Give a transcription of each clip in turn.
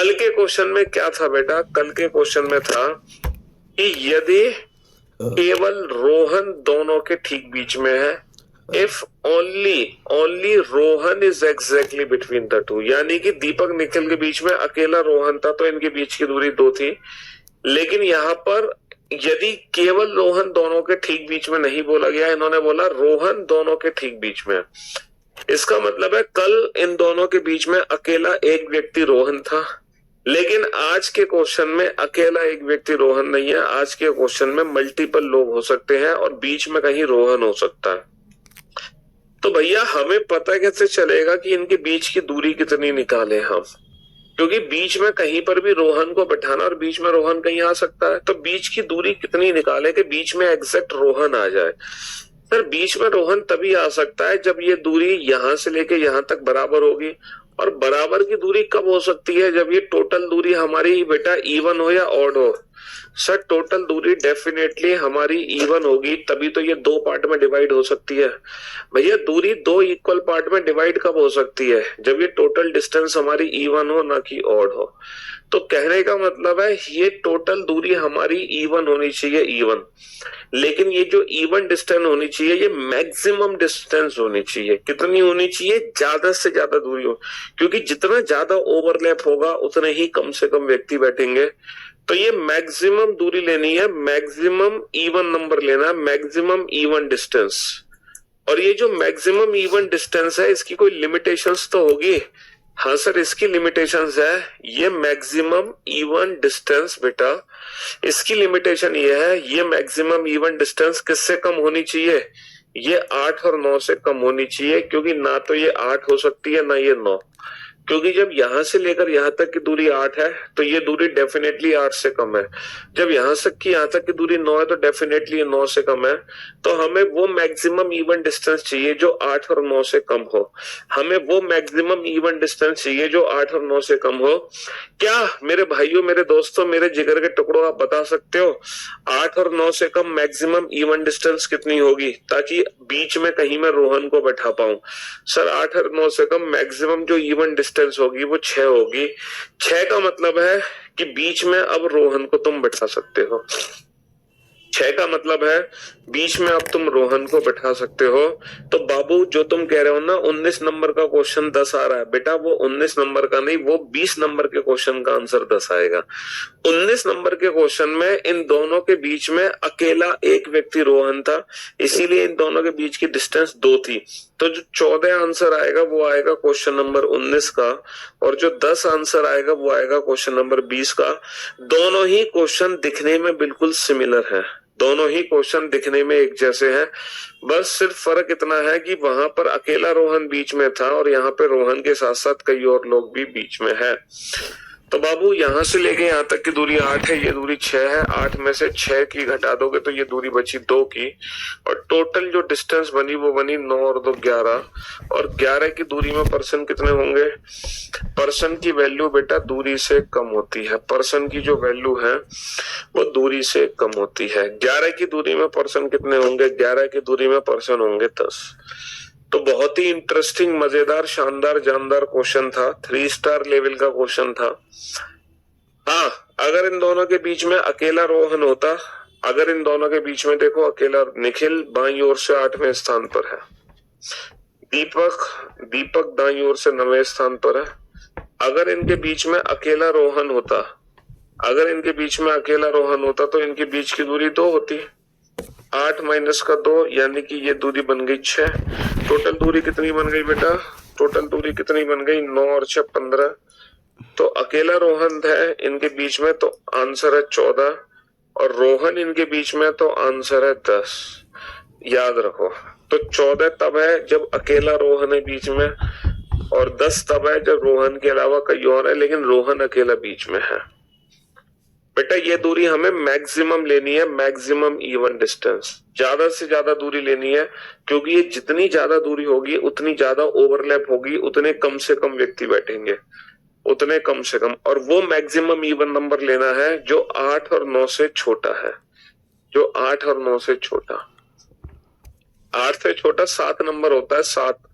कल के क्वेश्चन में क्या था बेटा? कल के क्वेश्चन में था कि यदि केवल रोहन दोनों के ठीक बीच में है, if only Rohan is exactly between the to, यानी कि दीपक निखिल के बीच में अकेला रोहन था तो इनके बीच की दूरी 2 थी। लेकिन यहाँ पर यदि केवल रोहन दोनों के ठीक बीच में नहीं बोला गया, इन्होंने बोला रोहन दोनों के ठीक बीच में। इसका मतलब है कल इन दोनों के बीच में अकेला एक व्यक्ति रोहन था, लेकिन आज के क्वेश्चन में अकेला एक व्यक्ति रोहन नहीं है। आज के क्वेश्चन में मल्टीपल लोग हो सकते हैं और बीच में कहीं रोहन हो सकता है। तो भैया हमें पता कैसे चलेगा कि इनके बीच की दूरी कितनी निकाले हम? क्योंकि बीच में कहीं पर भी रोहन को बैठाना और बीच में रोहन कहीं आ सकता है, तो बीच की दूरी कितनी निकाले कि बीच में एग्जैक्ट रोहन आ जाए? सर बीच में रोहन तभी आ सकता है जब ये दूरी यहां से लेके यहां तक बराबर होगी। और बराबर की दूरी कब हो सकती है? जब ये टोटल दूरी हमारी बेटा इवन हो या ऑड हो। सर टोटल दूरी डेफिनेटली हमारी इवन होगी, तभी तो ये 2 पार्ट में डिवाइड हो सकती है। भैया दूरी 2 इक्वल पार्ट में डिवाइड कब हो सकती है? जब ये टोटल डिस्टेंस हमारी इवन हो ना कि ऑड हो। तो कहने का मतलब है ये टोटल दूरी हमारी इवन होनी चाहिए, इवन। लेकिन ये जो इवन डिस्टेंस होनी चाहिए ये मैक्सिमम डिस्टेंस होनी चाहिए। कितनी होनी चाहिए? ज्यादा से ज्यादा दूरी हो, क्योंकि जितना ज्यादा ओवरलैप होगा उतने ही कम से कम व्यक्ति बैठेंगे। तो ये मैक्सिमम दूरी लेनी है, मैक्सिमम इवन नंबर लेना है, मैक्सिमम इवन डिस्टेंस। और ये जो मैक्सिमम इवन डिस्टेंस है इसकी कोई लिमिटेशंस तो होगी? हाँ सर इसकी लिमिटेशंस है। ये मैक्सिमम इवन डिस्टेंस बेटा, इसकी लिमिटेशन ये है, ये मैक्सिमम इवन डिस्टेंस किससे कम होनी चाहिए? ये 8 और 9 से कम होनी चाहिए, क्योंकि ना तो ये 8 हो सकती है ना ये 9। क्योंकि जब यहां से लेकर यहां तक की दूरी 8 है तो ये दूरी डेफिनेटली 8 से कम है। जब यहां तक की यहां तक की दूरी 9 है तो डेफिनेटली ये 9 से कम है। तो हमें वो मैक्सिमम इवन डिस्टेंस चाहिए जो 8 और 9 से कम हो। हमें वो मैक्सिमम इवन डिस्टेंस चाहिए जो 8 और 9 से कम हो। क्या मेरे भाइयों, मेरे दोस्तों, मेरे जिगर के टुकड़ों, आप बता सकते हो 8 और 9 से कम मैक्सिमम इवन डिस्टेंस कितनी होगी, ताकि बीच में कहीं मैं रोहन को बैठा पाऊं? सर 8 और 9 से कम मैक्सिमम जो इवन डिस्टेंस होगी वो 6 होगी। 6 का मतलब है कि बीच में अब रोहन को तुम बैठा सकते हो। 6 का मतलब है बीच में अब तुम रोहन को बैठा सकते हो। तो बाबू जो तुम कह रहे हो ना 19 नंबर का क्वेश्चन 10 आ रहा है, बेटा वो 19 नंबर का नहीं, वो 20 नंबर के क्वेश्चन का आंसर 10 आएगा। 19 नंबर के क्वेश्चन में इन दोनों के बीच में अकेला एक व्यक्ति रोहन था, इसीलिए इन दोनों के बीच की डिस्टेंस 2 थी। तो जो 14 आंसर आएगा वो आएगा क्वेश्चन नंबर 19 का, और जो 10 आंसर आएगा वो आएगा क्वेश्चन नंबर 20 का। दोनों ही क्वेश्चन दिखने में बिल्कुल सिमिलर है, दोनों ही क्वेश्चन दिखने में एक जैसे हैं। बस सिर्फ फर्क इतना है कि वहां पर अकेला रोहन बीच में था और यहाँ पे रोहन के साथ साथ कई और लोग भी बीच में है। तो बाबू यहाँ से लेके यहाँ तक की दूरी 8 है, ये दूरी 6 है। 8 में से 6 की घटा दोगे तो ये दूरी बची 2 की, और टोटल जो डिस्टेंस बनी वो बनी 9 और 2 11। और 11 की दूरी में पर्सन कितने होंगे? पर्सन की वैल्यू बेटा दूरी से कम होती है। पर्सन की जो वैल्यू है वो दूरी से कम होती है। 11 की दूरी में पर्सन कितने होंगे? 11 की दूरी में पर्सन होंगे 10। तो बहुत ही इंटरेस्टिंग, मजेदार, शानदार, जानदार क्वेश्चन था। 3 स्टार लेवल का क्वेश्चन था। हाँ अगर इन दोनों के बीच में अकेला रोहन होता, अगर इन दोनों के बीच में देखो अकेला निखिल बाईं ओर से 8वें स्थान पर है, दीपक दाईं ओर से 9वें स्थान पर है। अगर इनके बीच में अकेला रोहन होता, अगर इनके बीच में अकेला रोहन होता तो इनके बीच की दूरी 2 होती। 8 माइनस का 2 यानी कि ये दूरी बन गई 6। टोटल दूरी कितनी बन गई बेटा? टोटल दूरी कितनी बन गई? 9 और 6 15। तो अकेला रोहन है इनके बीच में तो आंसर है 14, और रोहन इनके बीच में तो आंसर है 10। याद रखो। तो 14 तब है जब अकेला रोहन है बीच में, और 10 तब है जब रोहन के अलावा कई और है लेकिन रोहन अकेला बीच में है। बेटा ये दूरी हमें मैक्सिमम लेनी है, मैक्सिमम इवन डिस्टेंस। ज्यादा से ज्यादा दूरी लेनी है, क्योंकि ये जितनी ज्यादा दूरी होगी उतनी ज्यादा ओवरलैप होगी, उतने कम से कम व्यक्ति बैठेंगे, उतने कम से कम। और वो मैक्सिमम इवन नंबर लेना है जो 8 और 9 से छोटा है, जो 8 और 9 से छोटा। 8 से छोटा 7 नंबर होता है, 7।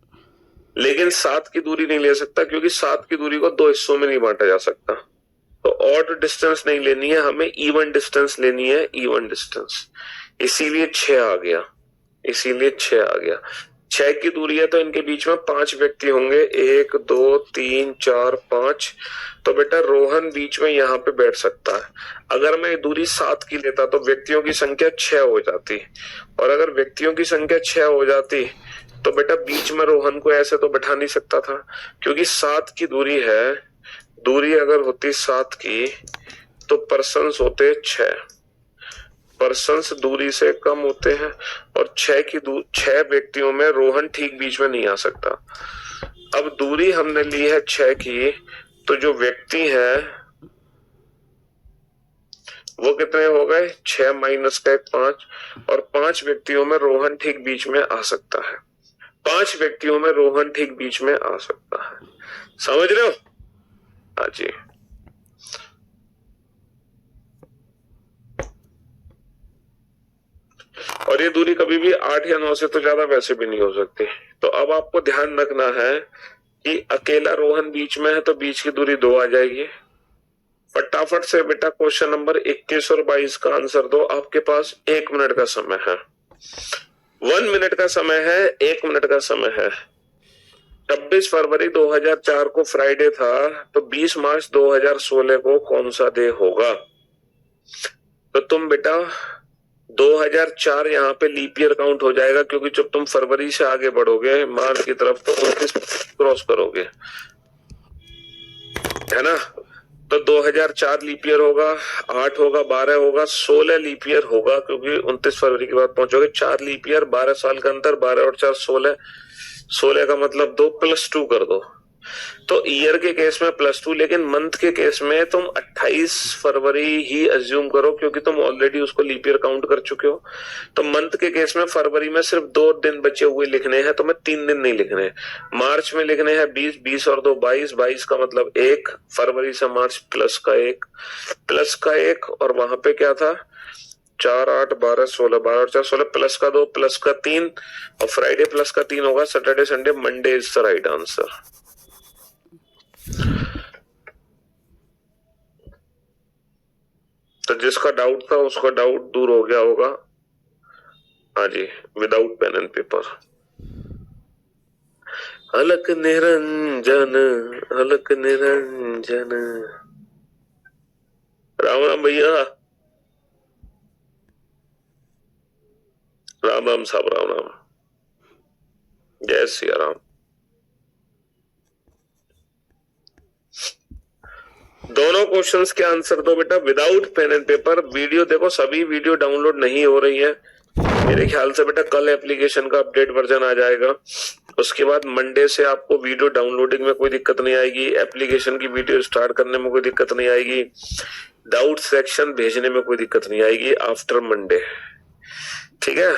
लेकिन 7 की दूरी नहीं ले सकता, क्योंकि 7 की दूरी को 2 हिस्सों में नहीं बांटा जा सकता। तो ऑड डिस्टेंस नहीं लेनी है, हमें इवन डिस्टेंस लेनी है, इवन डिस्टेंस। इसीलिए 6 आ गया, इसीलिए 6 आ गया। 6 की दूरी है तो इनके बीच में 5 व्यक्ति होंगे, 1 2 3 4 5। तो बेटा रोहन बीच में यहाँ पे बैठ सकता है। अगर मैं दूरी 7 की लेता तो व्यक्तियों की संख्या 6 हो जाती, और अगर व्यक्तियों की संख्या 6 हो जाती तो बेटा बीच में रोहन को ऐसे तो बैठा नहीं सकता था, क्योंकि 7 की दूरी है। दूरी अगर होती 7 की तो पर्सन्स होते 6, पर्सन्स दूरी से कम होते हैं, और 6 व्यक्तियों में रोहन ठीक बीच में नहीं आ सकता। अब दूरी हमने ली है 6 की, तो जो व्यक्ति है वो कितने हो गए, 6 माइनस का 5, और 5 व्यक्तियों में रोहन ठीक बीच में आ सकता है, 5 व्यक्तियों में रोहन ठीक बीच में आ सकता है। समझ रहे हो? हाँ जी। और ये दूरी कभी भी 8 या 9 से तो ज्यादा वैसे भी नहीं हो सकती। तो अब आपको ध्यान रखना है कि अकेला रोहन बीच में है तो बीच की दूरी 2 आ जाएगी। फटाफट से बेटा क्वेश्चन नंबर 21 और 22 का आंसर दो। आपके पास 1 मिनट का समय है, 1 मिनट का समय है, 1 मिनट का समय है। 26 फरवरी 2004 को फ्राइडे था, तो 20 मार्च 2016 को कौन सा डे होगा? तो तुम बेटा 2004 यहाँ पे लीप ईयर काउंट हो जाएगा, क्योंकि जब तुम फरवरी से आगे बढ़ोगे मार्च की तरफ तो 29 क्रॉस करोगे, है ना? तो 2004 लीप ईयर होगा, 8 होगा, 12 होगा, 16 लीप ईयर होगा, क्योंकि 29 फरवरी के बाद पहुंचोगे। 4 लीप ईयर, 12 साल का अंतर, 12 और 4 16, 16 का मतलब 2 + 2 कर दो। तो ईयर के केस में +2, लेकिन मंथ के केस में तुम 28 फरवरी ही अज्यूम करो, क्योंकि तुम ऑलरेडी उसको लीप ईयर काउंट कर चुके हो। तो मंथ के केस में फरवरी में सिर्फ 2 दिन बचे हुए लिखने हैं, तुम्हें 3 दिन नहीं लिखने। मार्च में लिखने हैं 20, 20 और 2 22, 22 का मतलब 1, फरवरी से मार्च प्लस का 1, और वहां पे क्या था, 4 8 12 16, 12 और 4 16, प्लस का 2 प्लस का 3, और फ्राइडे प्लस का 3 होगा, Saturday Sunday, Monday is the right answer. तो जिसका डाउट था उसका डाउट दूर हो गया होगा। हाँ जी, without pen and paper. Alakh Niranjan, Alakh Niranjan. Ram Ram भैया, राम राम साहब, राम राम, जय सिया राम। दोनों क्वेश्चंस के आंसर दो बेटा without pen and paper. Video देखो, सभी वीडियो डाउनलोड नहीं हो रही है मेरे ख्याल से बेटा। कल एप्लीकेशन का अपडेट वर्जन आ जाएगा, उसके बाद मंडे से आपको वीडियो डाउनलोडिंग में कोई दिक्कत नहीं आएगी, एप्लीकेशन की वीडियो स्टार्ट करने में कोई दिक्कत नहीं आएगी, डाउट सेक्शन भेजने में कोई दिक्कत नहीं आएगी आफ्टर मंडे, ठीक है?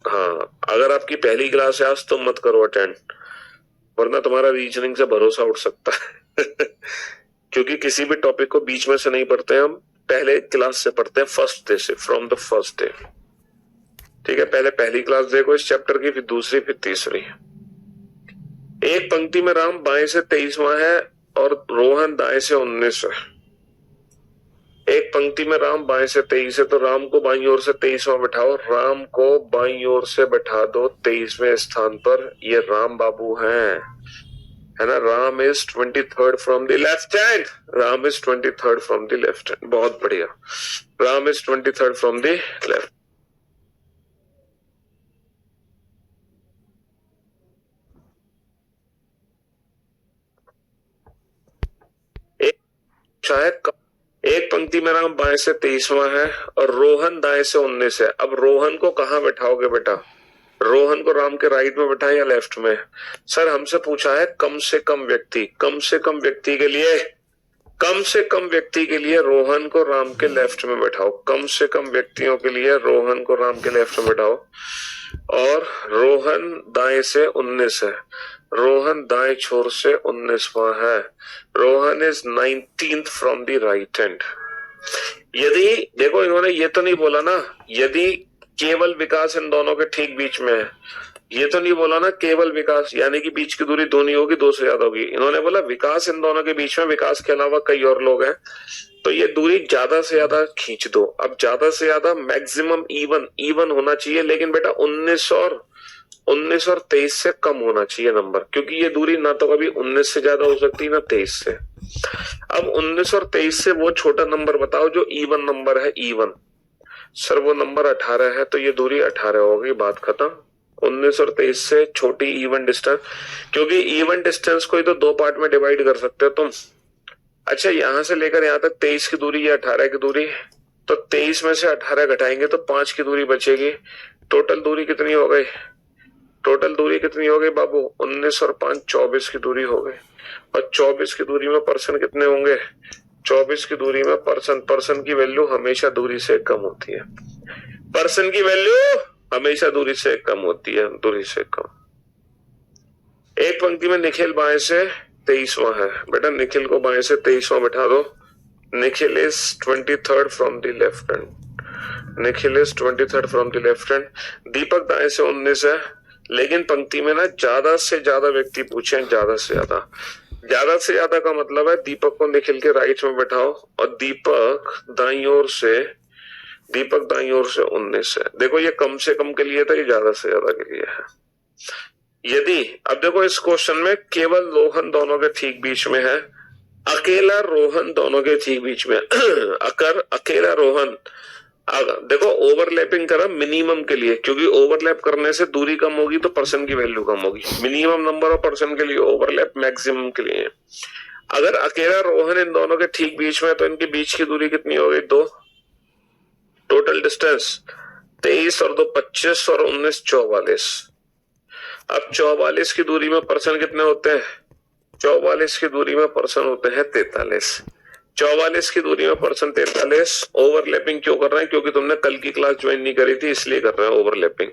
हाँ, अगर आपकी पहली क्लास है आज तो मत करो अटेंड, वरना तुम्हारा रीजनिंग से भरोसा उठ सकता है क्योंकि किसी भी टॉपिक को बीच में से नहीं पढ़ते हम, पहले क्लास से पढ़ते हैं, फर्स्ट डे से, फ्रॉम द फर्स्ट डे, ठीक है? पहले पहली क्लास देखो इस चैप्टर की, फिर दूसरी, फिर तीसरी। एक पंक्ति में राम बाएं से 23वां है और रोहन दाएं से 19 है। एक पंक्ति में राम बाएं से 23 है, तो राम को बाईं ओर से 23वां बैठाओ, राम को बाईं ओर से बैठा दो 23वें स्थान पर। ये राम बाबू हैं, है ना? Ram is 23rd from the left hand, Ram is 23rd from the left hand. बहुत बढ़िया, Ram is 23rd from the left. शायद एक पंक्ति में राम बाएं से 23वां है और रोहन दाएं से 19 है। अब रोहन को कहां बैठाओगे बेटा? रोहन को राम के राइट में बैठाएं या लेफ्ट में? सर हमसे पूछा है कम से कम व्यक्ति, कम से कम व्यक्ति के लिए, कम से कम व्यक्ति के लिए रोहन को राम के लेफ्ट में बैठाओ, कम से कम व्यक्तियों के लिए रोहन को राम के लेफ्ट में बैठाओ। और रोहन दाएं से 19 है, रोहन दाएं छोर से 19वां है, Rohan is 19th from the right hand. यदि देखो इन्होंने ये तो नहीं बोला ना, यदि केवल विकास इन दोनों के ठीक बीच में है, ये तो नहीं बोला ना केवल विकास, यानी कि बीच की दूरी दो नहीं होगी, दो से ज्यादा होगी। इन्होंने बोला विकास इन दोनों के बीच में, विकास के अलावा कई और लोग हैं, तो ये दूरी ज्यादा से ज्यादा खींच दो। अब ज्यादा से ज्यादा मैक्सिमम इवन इवन होना चाहिए, लेकिन बेटा 19 और 23 से कम होना चाहिए नंबर, क्योंकि ये दूरी ना तो कभी 19 से ज्यादा हो सकती ना 23 से। अब 19 और 23 से वो छोटा नंबर बताओ जो इवन नंबर है, इवन। सर वो नंबर 18 है, तो ये दूरी 18 होगी, बात खत्म। 19 और 23 से छोटी इवन डिस्टेंस, क्योंकि इवन डिस्टेंस को ही तो दो पार्ट में डिवाइड कर सकते हो तुम। अच्छा, यहां से लेकर यहां तक 23 की दूरी या 18 की दूरी, तो 23 में से 18 घटाएंगे तो 5 की दूरी बचेगी। टोटल दूरी कितनी हो गई? टोटल दूरी कितनी हो गई बाबू? 19 और 5 24 की दूरी हो गई। और 24 की दूरी में पर्सन कितने होंगे? 24 की दूरी में पर्सन की वैल्यू हमेशा दूरी से कम होती है। पर्सन की वैल्यू हमेशा दूरी से कम होती है, दूरी से कम। एक पंक्ति में निखिल बाएं से 23वां है। बेटा निखिल को बाएं से 23वां बैठा दो। Nikhil is 23rd from the left hand. Nikhil is 23rd from the left hand. Deepak दाएं से 19 है, लेकिन पंक्ति में ना ज्यादा से ज्यादा व्यक्ति पूछे, ज्यादा से ज्यादा। ज्यादा से ज्यादा का मतलब है दीपक को निखिल के राइट में बैठाओ, और दीपक दाईं ओर से 19 है। देखो ये कम से कम के लिए था, ये ज्यादा से ज्यादा के लिए है। यदि अब देखो इस क्वेश्चन में केवल रोहन दोनों के ठीक बीच में है, अकेला रोहन दोनों के ठीक बीच में अगर अकेला रोहन, देखो ओवरलैपिंग करा मिनिमम के लिए, क्योंकि ओवरलैप करने से दूरी कम होगी तो पर्सन की वैल्यू कम होगी। मिनिमम नंबर ऑफ पर्सन के लिए ओवरलैप, मैक्सिमम के लिए। अगर अकेला रोहन इन दोनों के ठीक बीच में, तो इनके बीच की दूरी कितनी हो गई? 2। टोटल डिस्टेंस 23 और 2 25 और 19 44। अब 44 की दूरी में पर्सन कितने होते हैं? 44 की दूरी में पर्सन होते हैं 43। 44 की दूरी में पर्सन 43। ओवरलैपिंग क्यों कर रहे हैं? क्योंकि तुमने कल की क्लास ज्वाइन नहीं करी थी, इसलिए कर रहे हैं ओवरलैपिंग।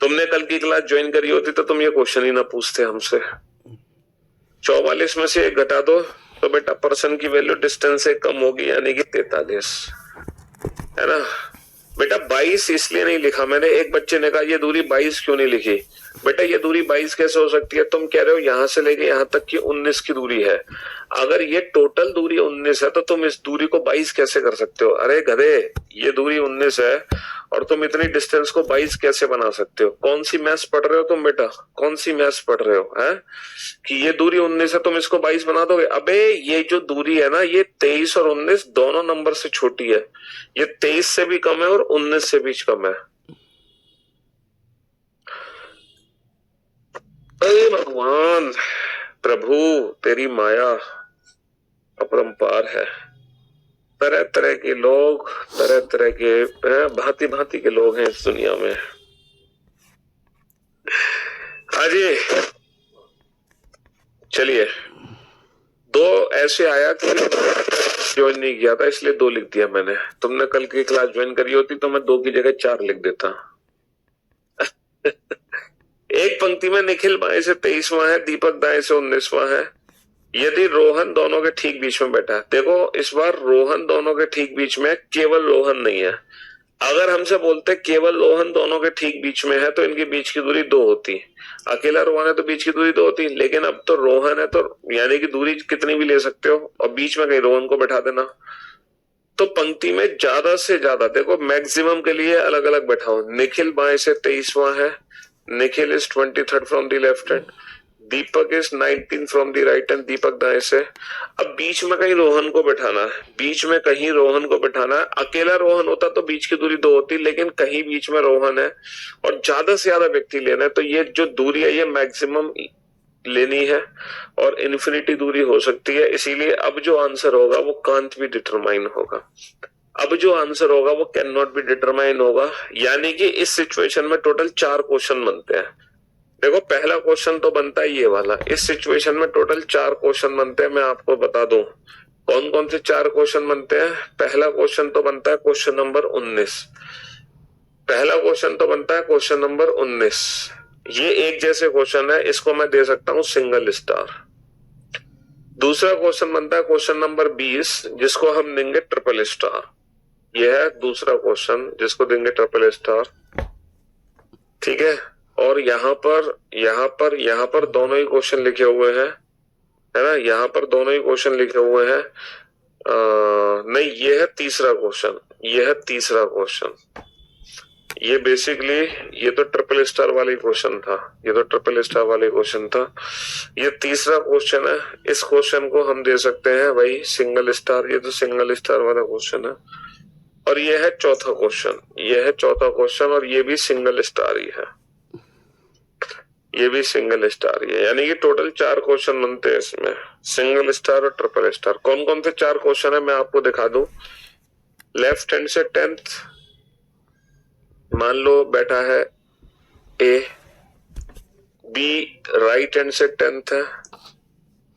तुमने कल की क्लास ज्वाइन करी होती तो तुम ये क्वेश्चन ही ना पूछते हमसे। 44 में से 1 घटा दो तो बेटा पर्सन की वैल्यू डिस्टेंस से कम होगी, यानी कि 43, है ना बेटा। 22 इसलिए नहीं लिखा मैंने, एक बच्चे ने कहा ये दूरी 22 क्यों नहीं लिखी? बेटा ये दूरी 22 कैसे हो सकती है? तुम कह रहे हो यहां से लेके यहां तक की 19 की दूरी है। अगर ये टोटल दूरी 19 है तो तुम इस दूरी को 22 कैसे कर सकते हो? अरे गधे, ये दूरी 19 है और तुम इतनी डिस्टेंस को 22 कैसे बना सकते हो? कौन सी मैथ्स पढ़ रहे हो तुम बेटा? कौन सी मैथ्स पढ़ रहे हो है कि ये दूरी 19 है तुम इसको 22 बना दोगे? अबे ये जो दूरी है ना, ये 23 और 19 दोनों नंबर से छोटी है। ये 23 से भी कम है और 19 से भी कम है। अरे भगवान प्रभु, तेरी माया अपरंपार है। तरह तरह के लोग, तरह तरह के भांति भांति के लोग हैं इस दुनिया में। हाँ जी, चलिए। 2 ऐसे आया कि ज्वाइन नहीं किया था, इसलिए 2 लिख दिया मैंने। तुमने कल की क्लास ज्वाइन करी होती तो मैं 2 की जगह 4 लिख देता। एक पंक्ति में निखिल बाएं से 23वां है, दीपक दाएं से 19वां है। यदि रोहन दोनों के ठीक बीच में बैठा है, देखो इस बार रोहन दोनों के ठीक बीच में, केवल रोहन नहीं है। अगर हमसे बोलते केवल रोहन दोनों के ठीक बीच में है तो इनके बीच की दूरी 2 होती। अकेला रोहन है तो बीच की दूरी 2 होती, लेकिन अब तो रोहन है तो यानी कि दूरी कितनी भी ले सकते हो और बीच में कहीं रोहन को बैठा देना। तो पंक्ति में ज्यादा से ज्यादा देखो, मैक्सिमम के लिए अलग अलग बैठाओ। निखिल बाएं से 23वां है, Nikhil is 23rd from the left hand, Deepak is 19 from the right hand, Deepak दाएं से। अब बीच में कहीं रोहन को बैठाना है, बीच में कहीं रोहन को बैठाना है। अकेला रोहन होता तो बीच की दूरी 2 होती, लेकिन कहीं बीच में रोहन है और ज्यादा से ज्यादा व्यक्ति लेना है, तो ये जो दूरी है ये मैक्सिमम लेनी है और इन्फिनिटी दूरी हो सकती है। इसीलिए अब जो आंसर होगा वो कांट बी डिटरमाइन होगा। अब जो आंसर होगा वो कैन नॉट बी डिटरमाइन होगा। यानी कि इस सिचुएशन में टोटल 4 क्वेश्चन बनते हैं। देखो पहला क्वेश्चन तो बनता है ये वाला, इस सिचुएशन में टोटल 4 क्वेश्चन बनते हैं। मैं आपको बता दूं कौन कौन से 4 क्वेश्चन बनते हैं। पहला क्वेश्चन तो बनता है क्वेश्चन नंबर 19। पहला क्वेश्चन तो बनता है क्वेश्चन नंबर 19। ये एक जैसे क्वेश्चन है, इसको मैं दे सकता हूं सिंगल स्टार। दूसरा क्वेश्चन बनता है क्वेश्चन नंबर 20, जिसको हम देंगे ट्रिपल स्टार। यह है दूसरा क्वेश्चन जिसको देंगे ट्रिपल स्टार, ठीक है। और यहाँ पर दोनों ही क्वेश्चन लिखे हुए हैं, है ना, यहाँ पर दोनों ही क्वेश्चन लिखे हुए हैं। नहीं, ये है तीसरा क्वेश्चन, ये है तीसरा क्वेश्चन। ये बेसिकली ये तो ट्रिपल स्टार वाली क्वेश्चन था, ये तो ट्रिपल स्टार वाले क्वेश्चन था। ये तीसरा क्वेश्चन है, इस क्वेश्चन को हम दे सकते हैं भाई सिंगल स्टार, ये तो सिंगल स्टार वाला क्वेश्चन है। और ये है चौथा क्वेश्चन, ये है चौथा क्वेश्चन, और ये भी सिंगल स्टार ही है, ये भी सिंगल स्टार ही है। यानी कि टोटल 4 क्वेश्चन बनते हैं इसमें, सिंगल स्टार और ट्रिपल स्टार। कौन कौन से 4 क्वेश्चन है मैं आपको दिखा दूं। लेफ्ट हैंड से 10th मान लो बैठा है ए, बी राइट हैंड से 10th है,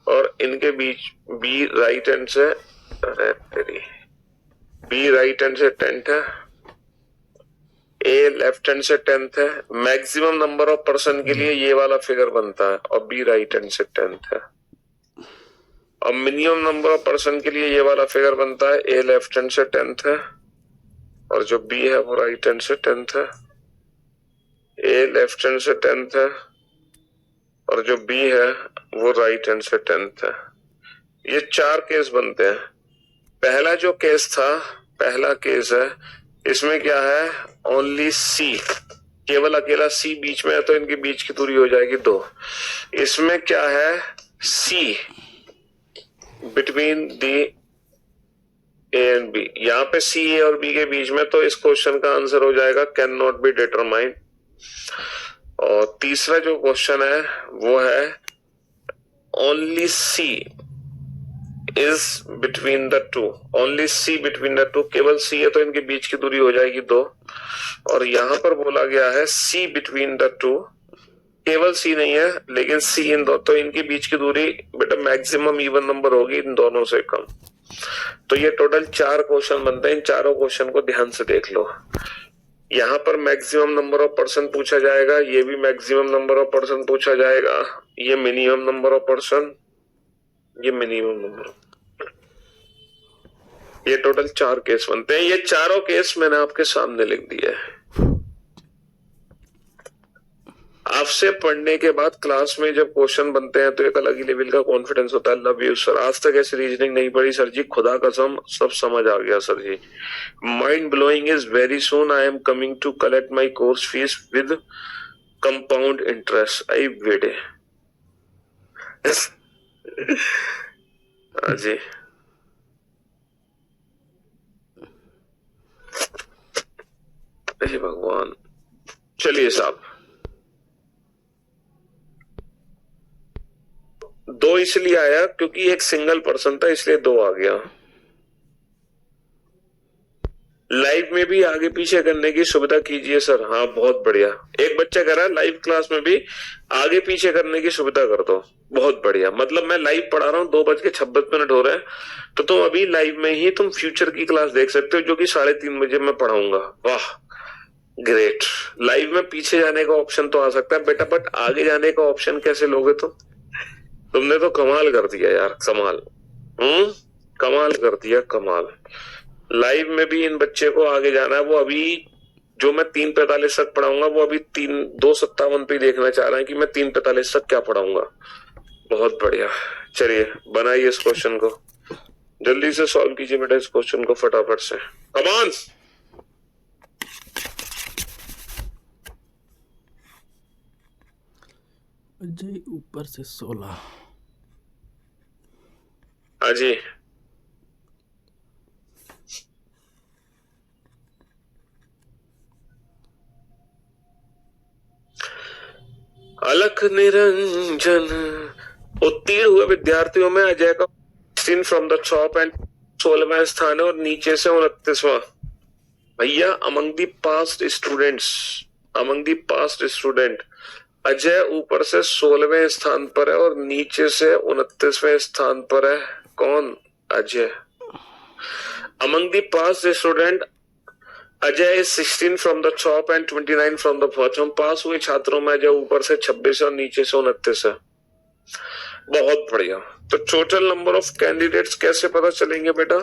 और इनके बीच बी राइट हैंड से, अरे तेरी, बी राइट हैंड से 10th है, ए लेफ्ट हैंड से 10th है। मैक्सिमम नंबर ऑफ पर्सन के लिए ये वाला फिगर बनता है, और बी राइट हैंड से 10th है। और मिनिमम नंबर ऑफ पर्सन के लिए ये वाला फिगर बनता है, ए लेफ्ट हैंड से 10th है, और जो बी है वो राइट हैंड से 10th है। ए लेफ्ट हैंड से 10th है, और जो बी है वो राइट हैंड से 10th है। ये 4 केस बनते हैं। पहला जो केस था, पहला केस है, इसमें क्या है, ओनली सी, केवल अकेला सी बीच में है, तो इनके बीच की दूरी हो जाएगी 2। इसमें क्या है, C between the A and B, यहाँ पे सी ए और बी के बीच में, तो इस क्वेश्चन का आंसर हो जाएगा कैन नॉट बी डिटरमाइंड। और तीसरा जो क्वेश्चन है वो है only C is between the two, only C between the two, केवल सी है तो इनके बीच की दूरी हो जाएगी 2। और यहां पर बोला गया है सी बिटवीन द टू, केवल सी नहीं है लेकिन सी इन दो, तो इनके बीच की दूरी बेटा मैक्सिमम इवन नंबर होगी इन दोनों से कम। तो ये टोटल 4 क्वेश्चन बनते हैं। इन चारों क्वेश्चन को ध्यान से देख लो। यहाँ पर मैक्सिमम नंबर ऑफ पर्सन पूछा जाएगा, ये भी मैक्सिमम नंबर ऑफ पर्सन पूछा जाएगा, ये मिनिमम नंबर ऑफ पर्सन, ये मिनिमम नंबर। ये टोटल 4 केस बनते हैं। ये चारों केस मैंने आपके सामने लिख दिए है। आपसे पढ़ने के बाद क्लास में जब क्वेश्चन बनते हैं तो एक अलग ही लेवल का कॉन्फिडेंस होता है। लव यू सर, आज तक ऐसी रीजनिंग नहीं पढ़ी सर जी, खुदा कसम सब समझ आ गया sir ji. Mind blowing is very soon, I am coming to collect my course fees with compound interest, I wait. हाँ जी, भगवान। चलिए साहब, 2 इसलिए आया क्योंकि एक सिंगल पर्सन था, इसलिए 2 आ गया। लाइव में भी आगे पीछे करने की सुविधा कीजिए सर। हाँ बहुत बढ़िया। एक बच्चा कह रहा है लाइव क्लास में भी आगे पीछे करने की सुविधा कर दो। बहुत बढ़िया। मतलब मैं लाइव पढ़ा रहा हूँ, 2:26 हो रहे हैं, तो तुम अभी लाइव में ही तुम फ्यूचर की क्लास देख सकते हो जो कि 3:30 बजे मैं पढ़ाऊंगा। वाह ग्रेट। लाइव में पीछे जाने का ऑप्शन तो आ सकता है बेटा, बट आगे जाने का ऑप्शन कैसे लोगे तुमने तो कमाल कर दिया यार, कमाल। कमाल कर दिया, कमाल। लाइव में भी इन बच्चे को आगे जाना है। वो अभी जो मैं 3:45 तक पढ़ाऊंगा वो अभी 2:57 पे देखना चाह रहा है कि मैं 3:45 तक क्या पढ़ाऊंगा। बहुत बढ़िया। चलिए बनाइए इस क्वेश्चन को, जल्दी से सॉल्व कीजिए बेटा इस क्वेश्चन को फटाफट से। Come on. अजय ऊपर से 16। हाँ जी, अलख निरंजन। उत्तीर्ण हुए विद्यार्थियों में अजय का 16 फ्रॉम द टॉप एंड 16वां स्थान है और नीचे से 29वां। भैया among the passed student Ajay ऊपर से 16वें स्थान पर है और नीचे से 29वें स्थान पर है। कौन? Ajay. Among the passed student Ajay is 16 from the top and 29 from the bottom. Pass हुए छात्रों में अजय ऊपर से 26 और नीचे से 29 है। बहुत बढ़िया। तो टोटल नंबर ऑफ कैंडिडेट्स कैसे पता चलेंगे बेटा?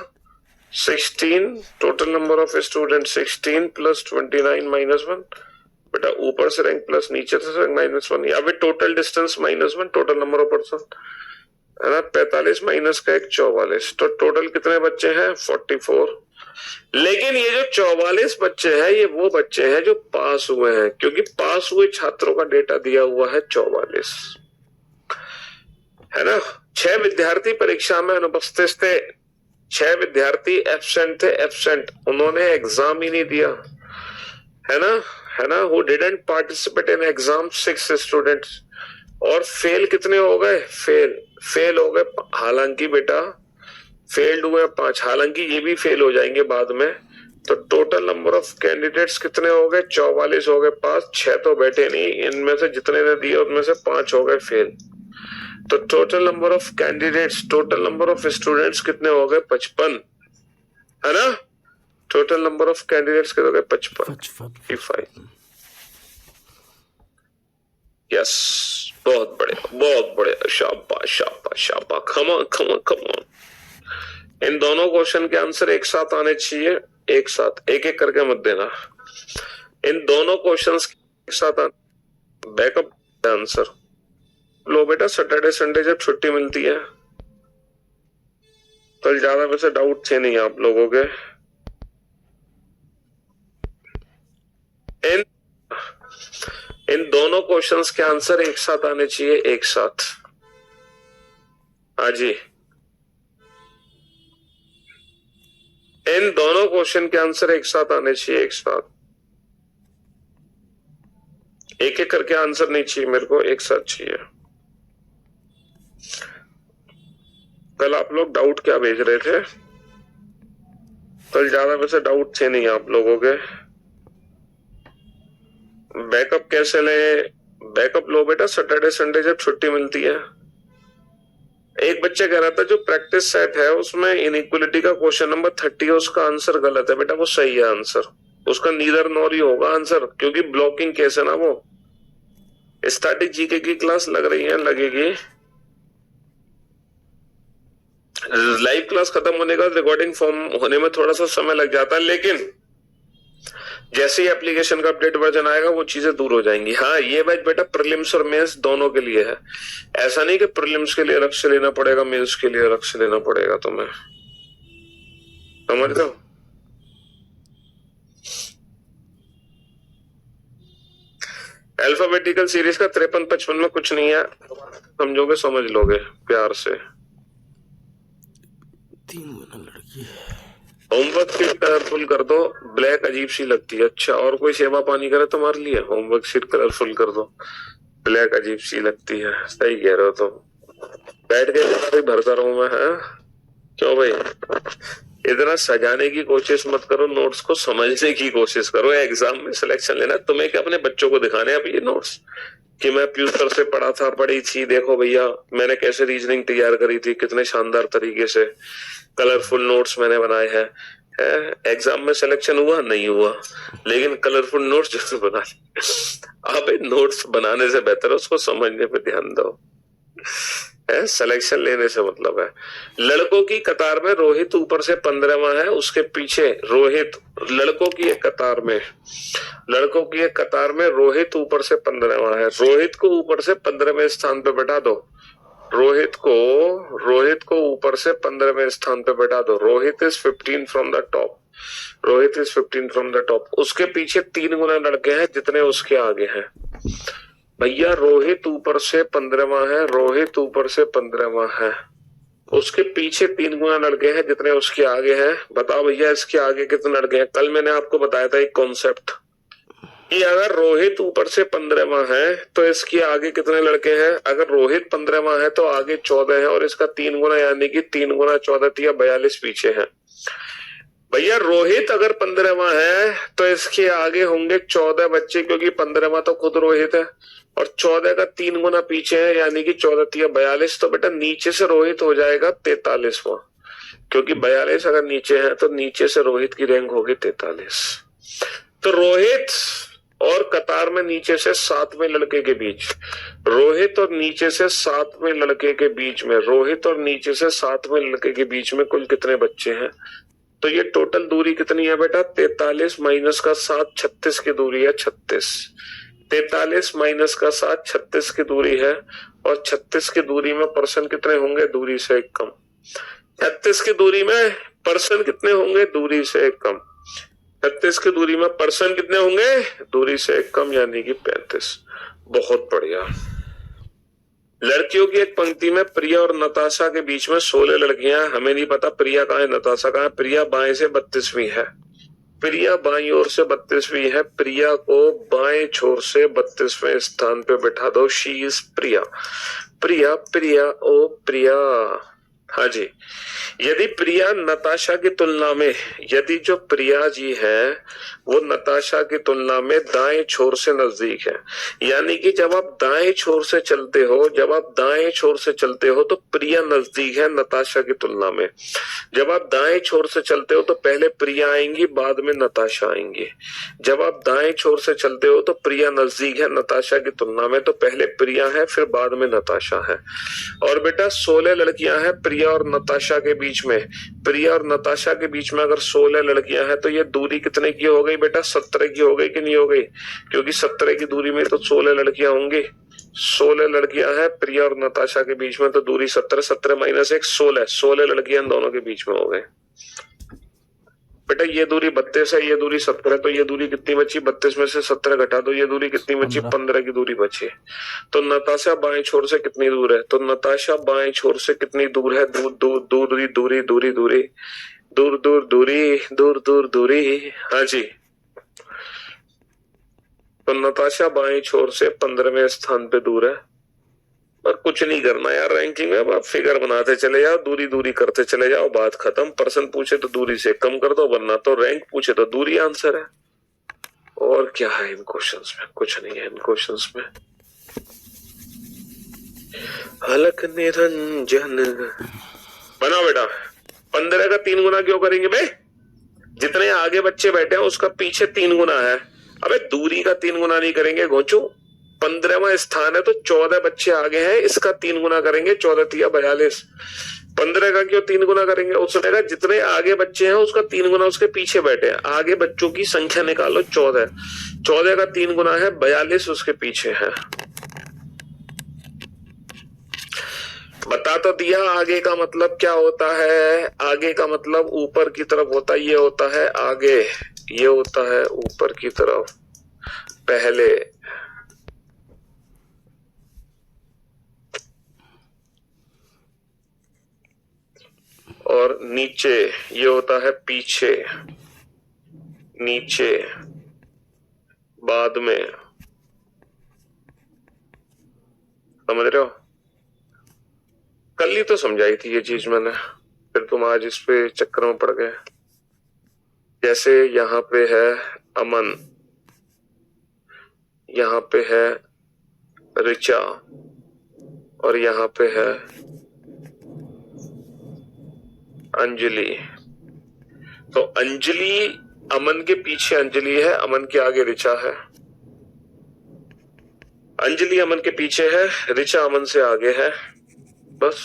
16 total number of student 16 plus 29 -1 बेटा ऊपर से रैंक प्लस, नीचे से रैंक -1। या फिर total distance -1, total number of person है ना, 45 माइनस का 1 44, तो टोटल कितने बच्चे हैं 44। लेकिन ये जो 44 बच्चे हैं ये वो बच्चे हैं जो पास हुए हैं, क्योंकि पास हुए छात्रों का डेटा दिया हुआ है 44, है ना। 6 विद्यार्थी परीक्षा में अनुपस्थित थे, 6 विद्यार्थी एब्सेंट थे, एब्सेंट उन्होंने एग्जाम ही नहीं दिया, है ना। Who didn't participate in exam 6 students. और फेल कितने हो गए, फेल हो गए, हालांकि बेटा फेल्ड हुए 5, हालांकि ये भी फेल हो जाएंगे बाद में। तो टोटल नंबर ऑफ कैंडिडेट्स कितने हो गए 44 हो गए पास, 6 तो बैठे नहीं, इनमें से जितने ने दिए उनमें से 5 हो गए फेल। तो total number of candidates, total number of students कितने हो गए 55, है ना। टोटल नंबर ऑफ कैंडिडेट्स कितने हो गए 55। यस, बहुत बढ़िया, शाबाश शाबाश शाबाश, कम ऑन। इन दोनों क्वेश्चन के आंसर एक साथ आने चाहिए, एक साथ, एक एक करके मत देना। इन दोनों क्वेश्चंस एक साथ बैकअप आंसर लो बेटा। सैटरडे संडे जब छुट्टी मिलती है, कल ज्यादा वैसे डाउट थे नहीं आप लोगों के। इन दोनों क्वेश्चंस के आंसर एक साथ आने चाहिए, एक साथ। हाँ जी, इन दोनों क्वेश्चन के आंसर एक साथ आने चाहिए, एक साथ। एक एक करके आंसर नहीं चाहिए मेरे को, एक साथ चाहिए। कल आप लोग डाउट क्या भेज रहे थे, कल ज्यादा वैसे डाउट थे नहीं आप लोगों के। बैकअप कैसे ले, बैकअप लो बेटा सैटरडे संडे जब छुट्टी मिलती है। एक बच्चा कह रहा था जो प्रैक्टिस सेट है उसमें इनइक्वालिटी का क्वेश्चन नंबर 30 है, उसका आंसर गलत है बेटा, वो सही है आंसर, उसका नीदर नॉर ही होगा आंसर, क्योंकि ब्लॉकिंग केस है ना वो। स्टैटिक जीके की क्लास लग रही है, लगेगी। लाइव क्लास खत्म होने का रिकॉर्डिंग फॉर्म होने में थोड़ा सा समय लग जाता है, लेकिन जैसे ही एप्लीकेशन का अपडेट वर्जन आएगा वो चीजें दूर हो जाएंगी। हाँ, ये बैच बेटा प्रीलिम्स और मेंस दोनों के लिए है, ऐसा नहीं कि प्रीलिम्स के लिए अलग से लेना पड़ेगा, मेंस के लिए अलग से लेना पड़ेगा, तुम्हें समझ रहे हो। अल्फाबेटिकल सीरीज का 53-55 में कुछ नहीं है, समझोगे समझ लोगे प्यार से। 3 गुना लड़की है। होमवर्क शीट कलरफुल कर दो, ब्लैक अजीब सी लगती है। अच्छा, और कोई सेवा पानी करे तुम्हारे लिए, होमवर्क शीट कलरफुल कर दो, ब्लैक अजीब सी लगती है। सही कह रहे हो तुम, बैठ के भरता रहूं मैं, है क्यों भाई। इतना सजाने की कोशिश मत करो, नोट्स को समझने की कोशिश करो। एग्जाम में सिलेक्शन लेना, तुम्हें क्या अपने बच्चों को दिखाने अब ये नोट्स कि मैं पीयूष सर से पढ़ा था, पढ़ी थी, देखो भैया मैंने कैसे रीजनिंग तैयार करी थी, कितने शानदार तरीके से कलरफुल नोट्स मैंने बनाए हैं। एग्जाम में सिलेक्शन हुआ नहीं हुआ, लेकिन कलरफुल नोट्स जरूर बना ली। आप नोट्स बनाने से बेहतर उसको समझने पे ध्यान दो, है सिलेक्शन लेने से मतलब है। लड़कों की कतार में रोहित ऊपर से 15वां है, उसके पीछे रोहित, लड़कों की एक कतार में, लड़कों की एक कतार में रोहित ऊपर से 15वां है। रोहित को ऊपर से 15वें स्थान पे बैठा दो, रोहित को ऊपर से 15वें स्थान पे बैठा दो। Rohit is 15 from the top, Rohit is 15 from the top. उसके पीछे 3 गुना लड़के हैं जितने उसके आगे हैं। भैया रोहित ऊपर से 15वां है, रोहित ऊपर से 15वां है, उसके पीछे 3 गुना लड़के हैं जितने उसके आगे हैं। बताओ भैया इसके आगे कितने लड़के हैं। कल मैंने आपको बताया था एक कॉन्सेप्ट कि अगर रोहित ऊपर से 15वां है तो इसके आगे कितने लड़के हैं। अगर रोहित 15वां है तो आगे 14 है, और इसका 3 गुना यानी कि 3 गुना 14 या 42 पीछे है। भैया रोहित अगर 15वां है तो इसके आगे होंगे 14 बच्चे, क्योंकि 15वां तो खुद रोहित है, और 14 का 3 गुना पीछे है यानी कि 14 या 42। तो बेटा नीचे से रोहित हो जाएगा 43वां, क्योंकि 42 अगर नीचे है तो नीचे से रोहित की रैंक होगी 43। तो रोहित और कतार में नीचे से 7वें लड़के के बीच, रोहित और नीचे से 7वें लड़के के बीच में, रोहित और नीचे से 7वें लड़के के बीच में कुल कितने बच्चे हैं तो ये टोटल दूरी कितनी है बेटा? 43 माइनस का 7 36 की दूरी है। 36 43 माइनस का 7 36 की दूरी है। और 36 की दूरी में पर्सन कितने होंगे? दूरी से एक कम। 36 की दूरी में पर्सन कितने होंगे? दूरी से एक कम। 36 की दूरी में पर्सन कितने होंगे? दूरी से एक कम, यानी कि 35। बहुत बढ़िया। लड़कियों की एक पंक्ति में प्रिया और नताशा के बीच में 16 लड़कियां। हमें नहीं पता प्रिया कहाँ है, नताशा कहाँ है। प्रिया बाएं से 32वीं है। प्रिया बाईं ओर से 32वीं है। प्रिया को बाएं छोर से 32वें स्थान पे बैठा दो। शी इज प्रिया। प्रिया प्रिया ओ प्रिया। हाँ जी। यदि प्रिया नताशा की तुलना में, यदि जो प्रिया जी है वो नताशा की तुलना में दाएं छोर से नजदीक है, यानी कि जब आप दाएं छोर से चलते हो, जब आप दाएं छोर से चलते हो तो प्रिया नजदीक है नताशा की तुलना में। जब आप दाएं छोर से चलते हो तो पहले प्रिया आएंगी, बाद में नताशा आएंगी। जब आप दाएं छोर से चलते हो तो प्रिया नजदीक है नताशा की तुलना में, तो पहले प्रिया है फिर बाद में नताशा है। और बेटा 16 लड़कियां हैं प्रिया और नताशा के बीच में। प्रिया और नताशा के बीच में अगर 16 लड़कियां हैं तो ये दूरी कितने की हो गई बेटा? 17 की हो गई कि नहीं हो गई? क्योंकि 17 की दूरी में तो 16 लड़कियां होंगी। 16 लड़कियां हैं प्रिया और नताशा के बीच में, तो दूरी 17। 17 माइनस 1 16। 16 लड़कियां दोनों के बीच में हो गए। बेटा ये दूरी 32 है, ये दूरी 17 है, तो ये दूरी कितनी बची? 32 में से 17 घटा दो, ये दूरी कितनी बची? 15 की दूरी बची। तो नताशा बाएं छोर से कितनी दूर है? तो नताशा बाएं छोर से कितनी दूर है? दूर दूर दूरी दूरी दूरी दूरी दूर दूर दूरी दूर दूर दूरी। हाँ जी। तो नताशा बाएं छोर से 15वें स्थान पे दूर है। पर कुछ नहीं करना यार रैंकिंग में, अब आप फिगर बनाते चले जाओ, दूरी दूरी करते चले जाओ, बात खत्म। पर्सन पूछे तो दूरी से कम कर दो, वरना तो रैंक पूछे तो दूरी आंसर है। और क्या है इन क्वेश्चंस में? कुछ नहीं है इन क्वेश्चंस में। अलख निरंजन बनाओ बेटा। 15 का 3 गुना क्यों करेंगे बे? जितने आगे बच्चे बैठे हैं उसका पीछे 3 गुना है। अबे दूरी का 3 गुना नहीं करेंगे घोंचू। 15वां स्थान है तो 14 बच्चे आगे हैं, इसका 3 गुना करेंगे। 14 तिया 42। 15 का क्यों 3 गुना करेंगे? उसमें जितने आगे बच्चे हैं उसका 3 गुना उसके पीछे बैठे हैं। आगे बच्चों की संख्या निकालो 14। 14 का 3 गुना है 42, उसके पीछे है। बता तो दिया आगे का मतलब क्या होता है। आगे का मतलब ऊपर की तरफ होता है, ये होता है आगे, ये होता है ऊपर की तरफ पहले। और नीचे ये होता है पीछे, नीचे बाद में। समझ रहे हो? कल ही तो समझाई थी ये चीज मैंने, फिर तुम आज इस पे चक्कर में पड़ गए। जैसे यहाँ पे है अमन, यहाँ पे है ऋचा, और यहाँ पे है अंजलि। तो अंजलि अमन के पीछे अंजलि है, अमन के आगे ऋचा है। अंजलि अमन के पीछे है, ऋचा अमन से आगे है। बस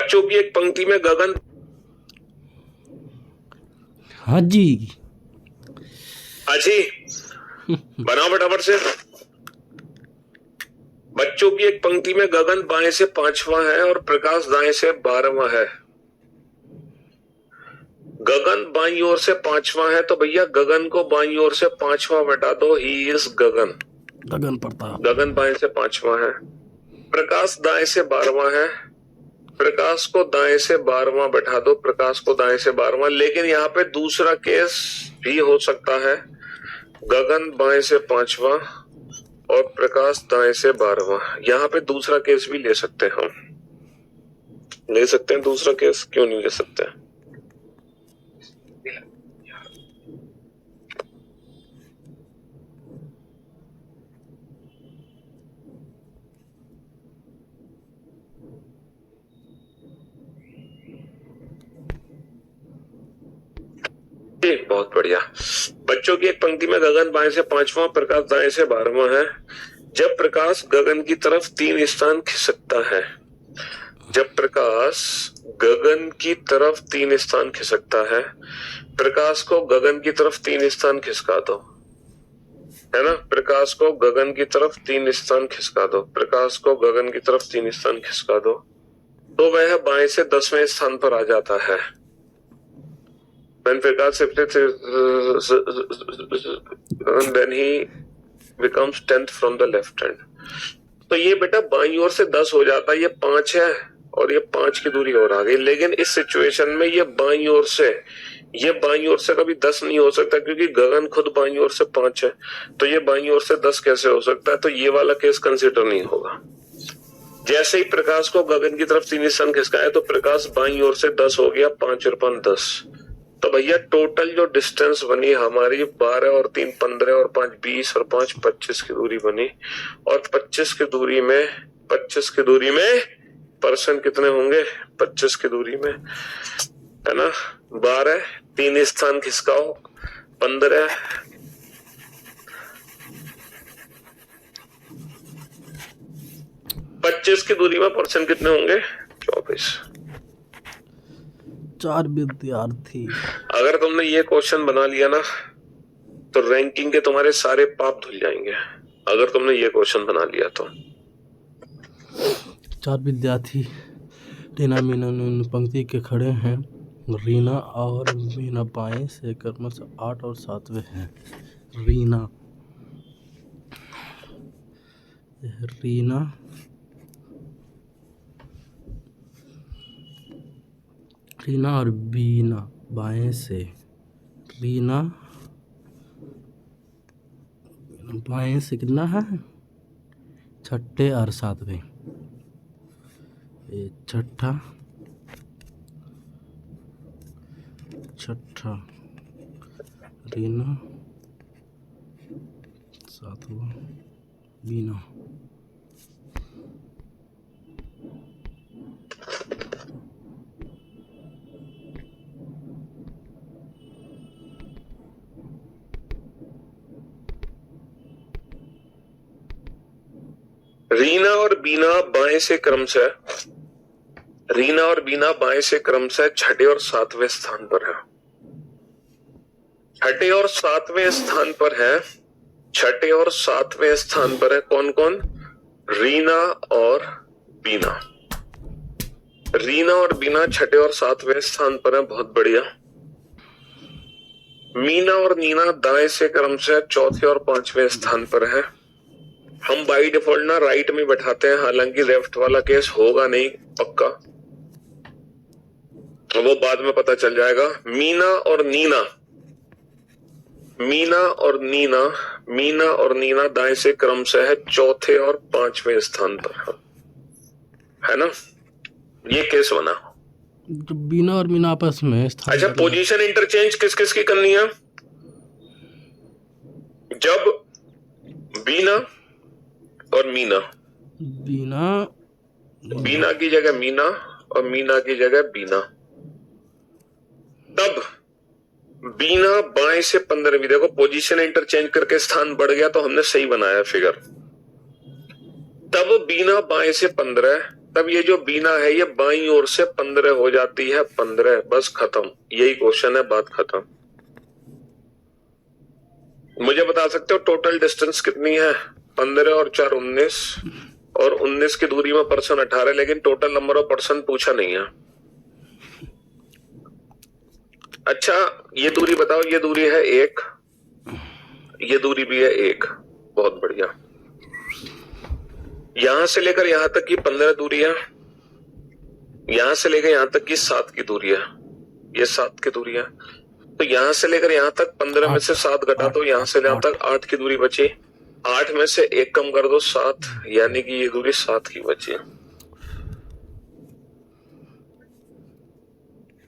बच्चों की एक पंक्ति में गगन। हाँ जी। अजी बनाओ फटाफट से। बच्चों की एक पंक्ति में गगन बाएं से 5वां है और प्रकाश दाएं से 12वां है। गगन बाईं ओर से 5वां है, तो भैया गगन को बाईं ओर से 5वां बैठा दो। ही इज गगन। गगन प्रताप। गगन बाएं से 5वां है। प्रकाश दाएं से 12वां है। प्रकाश को दाएं से 12वां बैठा दो। प्रकाश को दाएं से 12वां। लेकिन यहाँ पे दूसरा केस भी हो सकता है, गगन बाएं से 5वां और प्रकाश दाएं से 12वां। यहाँ पे दूसरा केस भी ले सकते हैं हम। ले सकते हैं दूसरा केस, क्यों नहीं ले सकते? बहुत बढ़िया। बच्चों की एक पंक्ति में गगन बाएं से पांचवां, प्रकाश दाएं से 12वां है। जब प्रकाश गगन की तरफ 3 स्थान खिसकता है, जब प्रकाश गगन की तरफ 3 स्थान खिसकता है, प्रकाश को गगन की तरफ 3 स्थान खिसका दो, है ना। प्रकाश को गगन की तरफ 3 स्थान खिसका दो, प्रकाश को गगन की तरफ 3 स्थान खिसका दो, तो वह बाएं से 10वें स्थान पर आ जाता है। When Prakash shifted, then he becomes 10th from the left hand. तो ये बेटा बाईं ओर से 10 हो जाता है, ये 5 है और ये 5 की दूरी और आ गई। लेकिन इस सिचुएशन में ये बाईं ओर से कभी 10 नहीं हो सकता, क्योंकि गगन खुद बाईं ओर से 5 है, तो ये बाईं ओर से 10 कैसे हो सकता है? तो ये वाला केस कंसिडर नहीं होगा। जैसे ही प्रकाश को गगन की तरफ 3 स्थान खिसकाया तो प्रकाश बाईं ओर से 10 हो गया, 5 और 5 10। तो भैया टोटल जो डिस्टेंस बनी हमारी 12 और 3 15 और 5 20 और 5 25 की दूरी बनी। और 25 की दूरी में परसेंट कितने होंगे? 25 की दूरी में, है ना, 12 3 स्थान खिसकाओ 15, 25 की दूरी में परसेंट कितने होंगे? 24। 4 विद्यार्थी। अगर तुमने ये क्वेश्चन बना लिया ना तो रैंकिंग के तुम्हारे सारे पाप धुल जाएंगे, अगर तुमने ये क्वेश्चन बना लिया तो। 4 विद्यार्थी रीना मीना पंक्ति के खड़े हैं। रीना और मीना बाएं से क्रमशः 8 और 7वें हैं। रीना और बीना बाएं से, रीना बाएं से कितना है? 6ठे और 7वें, ये छठा रीना, 7वां बीना। रीना और बीना बाएं से क्रमशः 6ठे और 7वें स्थान पर है। 6ठे और 7वें स्थान पर है कौन कौन? रीना और बीना। 6ठे और 7वें स्थान पर है, बहुत बढ़िया। मीना और नीना दाएं से क्रमशः 4थे और 5वें स्थान पर है। हम बाई डिफॉल्ट ना राइट में बैठाते हैं, हालांकि लेफ्ट वाला केस होगा नहीं पक्का, वो बाद में पता चल जाएगा। मीना और नीना दाएं से क्रमशः है 4थे और 5वें स्थान पर, है ना। ये केस बना। तो बीना और मीना आपस में स्थान। अच्छा, पोजीशन इंटरचेंज किस किस की करनी है? जब बीना और बीना की जगह मीना और मीना की जगह बीना, तब बीना बाएं से 15वीं, देखो पोजीशन इंटरचेंज करके स्थान बढ़ गया तो हमने सही बनाया फिगर। तब बीना बाएं से 15, तब ये जो बीना है ये बाईं ओर से 15 हो जाती है 15, बस खत्म। यही क्वेश्चन है, बात खत्म। मुझे बता सकते हो टोटल डिस्टेंस कितनी है? 15 और 4 19, और 19 की दूरी में पर्सन 18, लेकिन टोटल नंबर ऑफ पर्सन पूछा नहीं है। अच्छा, ये दूरी बताओ। ये दूरी है 1, ये दूरी भी है 1, बहुत बढ़िया। यहां से लेकर यहां तक की 15 दूरी है, यहां से लेकर यहां तक की 7 की दूरी है, ये 7 की दूरी है। तो यहां से लेकर यहां तक 15 में से 7 घटा दो, यहां से यहां तक 8 की दूरी बची। 8 में से 1 कम कर दो, 7, यानी कि ये दूरी 7 की बची।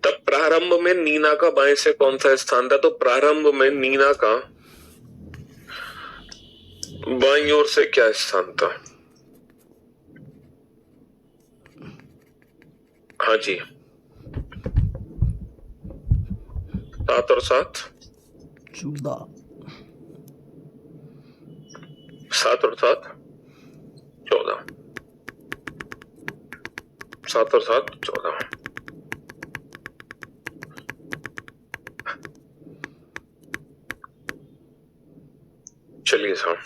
तब प्रारंभ में नीना का बाएं से कौन सा स्थान था? तो प्रारंभ में नीना का बाईं ओर से क्या स्थान था? हाँ जी, 7 और 7 14। 7 और 7 14, 7 और 7 14। चलिए साहब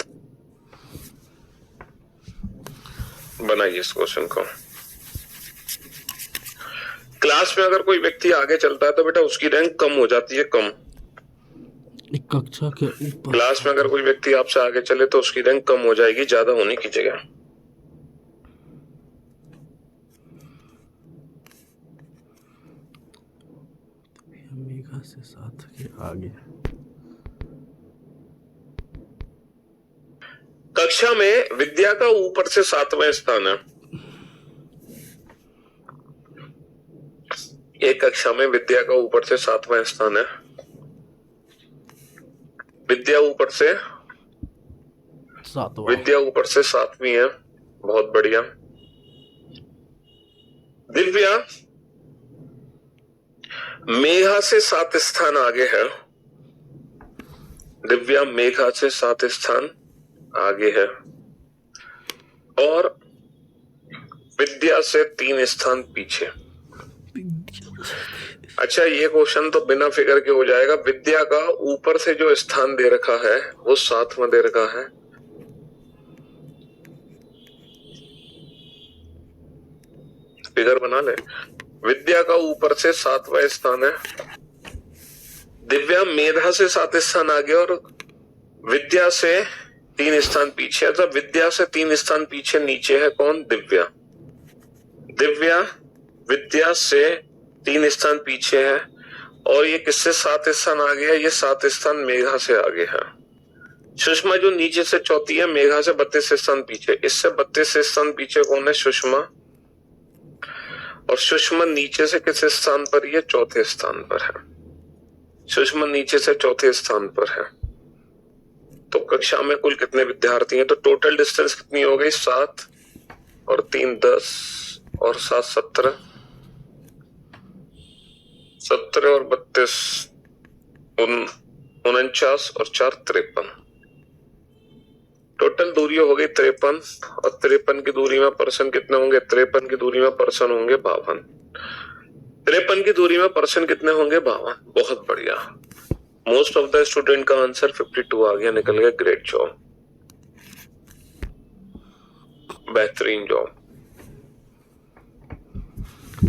बनाइए इस क्वेश्चन को। क्लास में अगर कोई व्यक्ति आगे चलता है तो बेटा उसकी रैंक कम हो जाती है, कम। एक कक्षा के ऊपर क्लास में अगर कोई व्यक्ति आपसे आगे चले तो उसकी रैंक कम हो जाएगी ज्यादा होने की जगह। मेघा से 7 के आगे। कक्षा में विद्या का ऊपर से 7वां स्थान है। एक कक्षा में विद्या का ऊपर से 7वां स्थान है। विद्या ऊपर से 7वां। विद्या ऊपर से 7वीं है, बहुत बढ़िया। दिव्या मेघा से 7 स्थान आगे है। दिव्या मेघा से 7 स्थान आगे है और विद्या से 3 स्थान पीछे। अच्छा, ये क्वेश्चन तो बिना फिगर के हो जाएगा। विद्या का ऊपर से जो स्थान दे रखा है वो 7वां दे रखा है। फिगर बना ले। विद्या का ऊपर से 7वां स्थान है। दिव्या मेधा से 7 स्थान आगे और विद्या से 3 स्थान पीछे। तो विद्या से 3 स्थान पीछे नीचे है कौन? दिव्या। दिव्या विद्या से 3 स्थान पीछे है और ये किससे 7 स्थान आगे है? ये 7 स्थान मेघा से आगे है। सुषमा जो नीचे से चौथी है, मेघा से 32 स्थान पीछे। इससे 32 स्थान पीछे कौन है? सुषमा। और सुषमा नीचे से किस स्थान पर? ये चौथे स्थान पर है। सुषमा नीचे से चौथे स्थान पर है। तो कक्षा में कुल कितने विद्यार्थी हैं? तो टोटल डिस्टेंस कितनी हो गई? 7 और 3 10 और 7 17, 17 और 32 49 और 4 53। टोटल दूरी हो गई 53 और 53 की दूरी में पर्सन कितने होंगे? 53 की दूरी में पर्सन होंगे 52। 53 की दूरी में पर्सन कितने होंगे? 52। बहुत बढ़िया। मोस्ट ऑफ द स्टूडेंट का आंसर 52 आ गया, निकल गया। ग्रेट जॉब, बेहतरीन जॉब।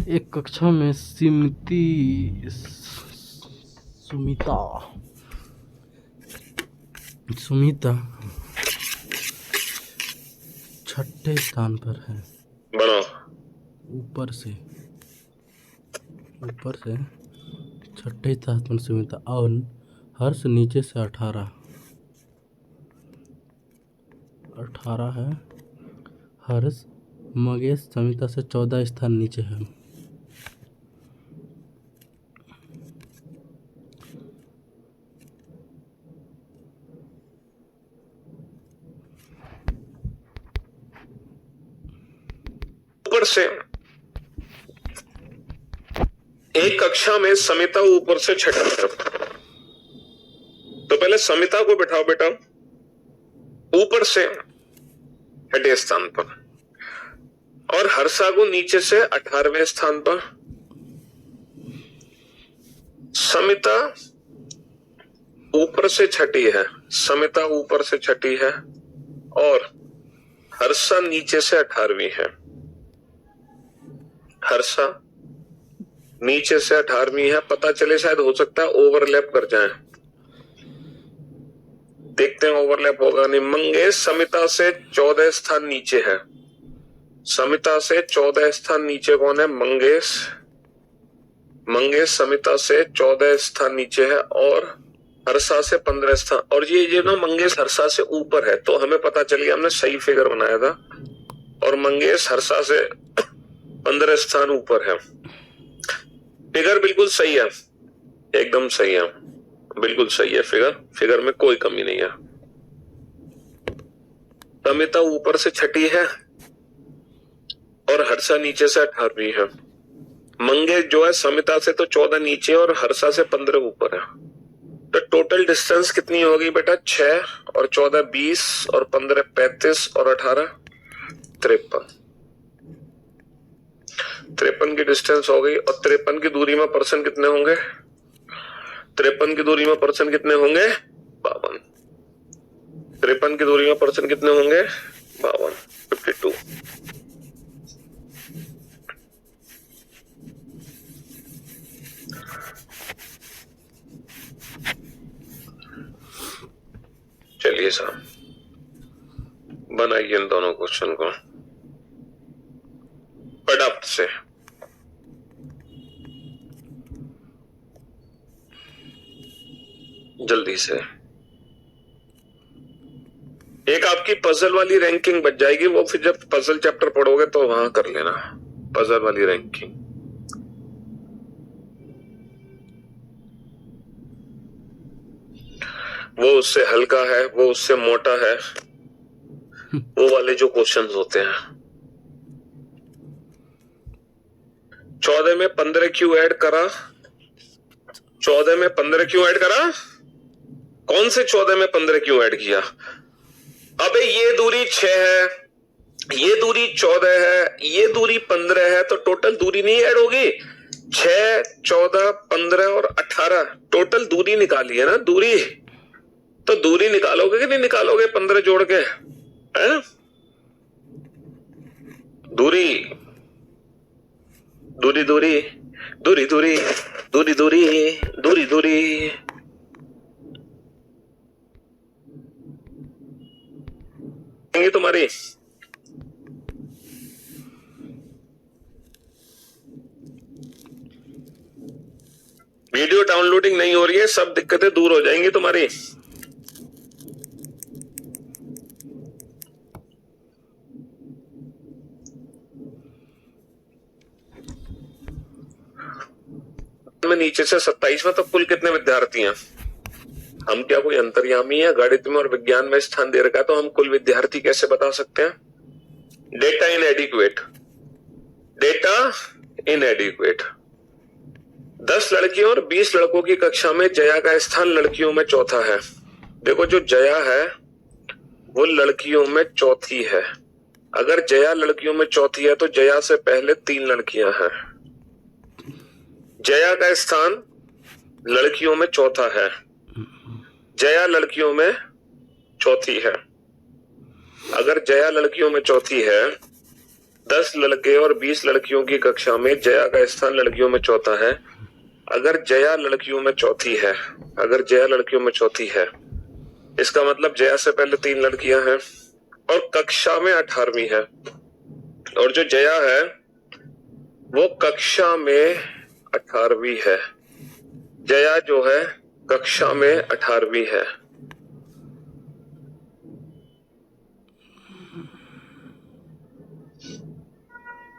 एक कक्षा में सुमिता 6ठे स्थान पर है। बनाओ। ऊपर से 6ठे स्थान पर सुमिता और हर्ष नीचे से 18 है। हर्ष मगेश समिता से 14 स्थान नीचे है। ऊपर से एक कक्षा में समिता ऊपर से 6ठा है। तो पहले समिता को बिठाओ बेटा ऊपर से 6ठे स्थान पर और हर्षा को नीचे से 18वें स्थान पर। समिता ऊपर से 6ठी है। समिता ऊपर से 6ठी है और हर्षा नीचे से 18वीं है। हर्षा नीचे से 18वीं है। पता चले शायद हो सकता है ओवरलैप कर जाए। देखते हैं ओवरलैप होगा नहीं। मंगेश समिता से 14 स्थान नीचे है। समिता से 14 स्थान नीचे कौन है? मंगेश। मंगेश समिता से 14 स्थान नीचे है और हर्षा से 15 स्थान। और ये ना मंगेश हर्षा से ऊपर है, तो हमें पता चल गया, हमने सही फिगर बनाया था। और मंगेश हर्षा से 15 स्थान ऊपर है। फिगर बिल्कुल सही है, एकदम सही है, बिल्कुल सही है। फिगर में कोई कमी नहीं है। समिता ऊपर से 6ठी है और हर्षा नीचे से 18वीं है। मंगेश जो है समिता से तो 14 नीचे और हर्षा से 15 ऊपर है। तो टोटल डिस्टेंस कितनी होगी बेटा? 6 और 14 20 और 15 35 और 18 53। 53 की डिस्टेंस हो गई। और 53 की दूरी में पर्सन कितने होंगे? 53 की दूरी में पर्सन कितने होंगे? 52। 53 की दूरी में पर्सन कितने होंगे? 52, 52। चलिए साहब बनाइए इन दोनों क्वेश्चन को फटाफट से। जल्दी से। एक आपकी पजल वाली रैंकिंग बच जाएगी, वो फिर जब पजल चैप्टर पढ़ोगे तो वहां कर लेना पजल वाली रैंकिंग। वो उससे हल्का है, वो उससे मोटा है, वो वाले जो क्वेश्चंस होते हैं। 14 में 15 क्यों ऐड करा? 14 में 15 क्यों ऐड करा? कौन से 14 में 15 क्यों ऐड किया? अबे ये दूरी 6 है, ये दूरी 14 है, ये दूरी 15 है, तो टोटल दूरी नहीं ऐड होगी? 6 14 15 और 18 टोटल दूरी निकाली है ना दूरी। तो दूरी निकालोगे कि नहीं निकालोगे 15 जोड़ के? है दूरी दूरी दूरी दूरी दूरी दूरी दूरी दूरी दूरी। तुम्हारी वीडियो डाउनलोडिंग नहीं हो रही है, सब दिक्कतें दूर हो जाएंगी तुम्हारी। में नीचे से 27 में तो कुल कितने विद्यार्थी हैं? हम क्या कोई अंतर्यामी है? गणित में और विज्ञान में स्थान दे रखा है तो हम कुल विद्यार्थी कैसे बता सकते हैं? Data इनएडिक्वेट, data इनएडिक्वेट। 10 लड़कियों और 20 लड़कों की कक्षा में जया का स्थान लड़कियों में चौथा है। देखो जो जया है वो लड़कियों में चौथी है। अगर जया लड़कियों में चौथी है तो जया से पहले 3 लड़कियां हैं। जया का स्थान लड़कियों में चौथा है, जया लड़कियों में चौथी है। अगर जया लड़कियों में चौथी है, 10 लड़के और 20 लड़कियों की कक्षा में जया का स्थान लड़कियों में चौथा है। अगर जया लड़कियों में चौथी है, अगर जया लड़कियों में चौथी है, इसका मतलब जया से पहले 3 लड़कियां हैं और कक्षा में 18वीं है। और जो जया है वो कक्षा में 18वीं है। जया जो है कक्षा में 18वीं है।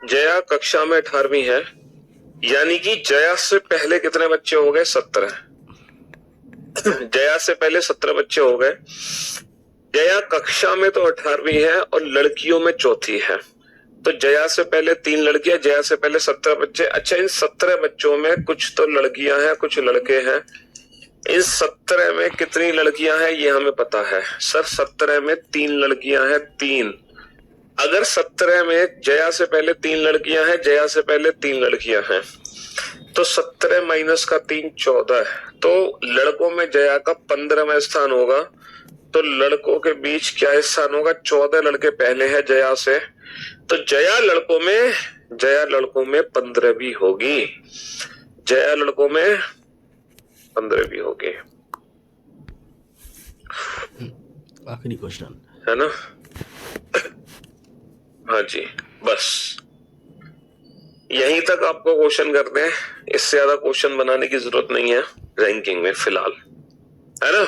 जया कक्षा में 18वीं है, यानी कि जया से पहले कितने बच्चे हो गए? 17। जया से पहले 17 बच्चे हो गए। जया कक्षा में तो 18वीं है और लड़कियों में चौथी है। तो जया से पहले 3 लड़कियां, जया से पहले 17 बच्चे। अच्छा इन 17 बच्चों में कुछ तो लड़कियां हैं, कुछ लड़के हैं। इन 17 में कितनी लड़कियां हैं ये हमें पता है। सर 17 में 3 लड़कियां हैं, 3। अगर 17 में जया से पहले 3 लड़कियां हैं, जया से पहले 3 लड़कियां हैं, तो 17 माइनस का 3 14। तो लड़कों में जया का 15वां स्थान होगा। तो लड़कों के बीच क्या स्थान होगा? 14 लड़के पहले हैं जया से, तो जया लड़कों में 15वीं होगी। जया लड़कों में 15वीं होगी। आखिरी क्वेश्चन है ना? हाँ जी, बस यहीं तक आपको क्वेश्चन करते हैं। इससे ज्यादा क्वेश्चन बनाने की जरूरत नहीं है रैंकिंग में फिलहाल, है ना?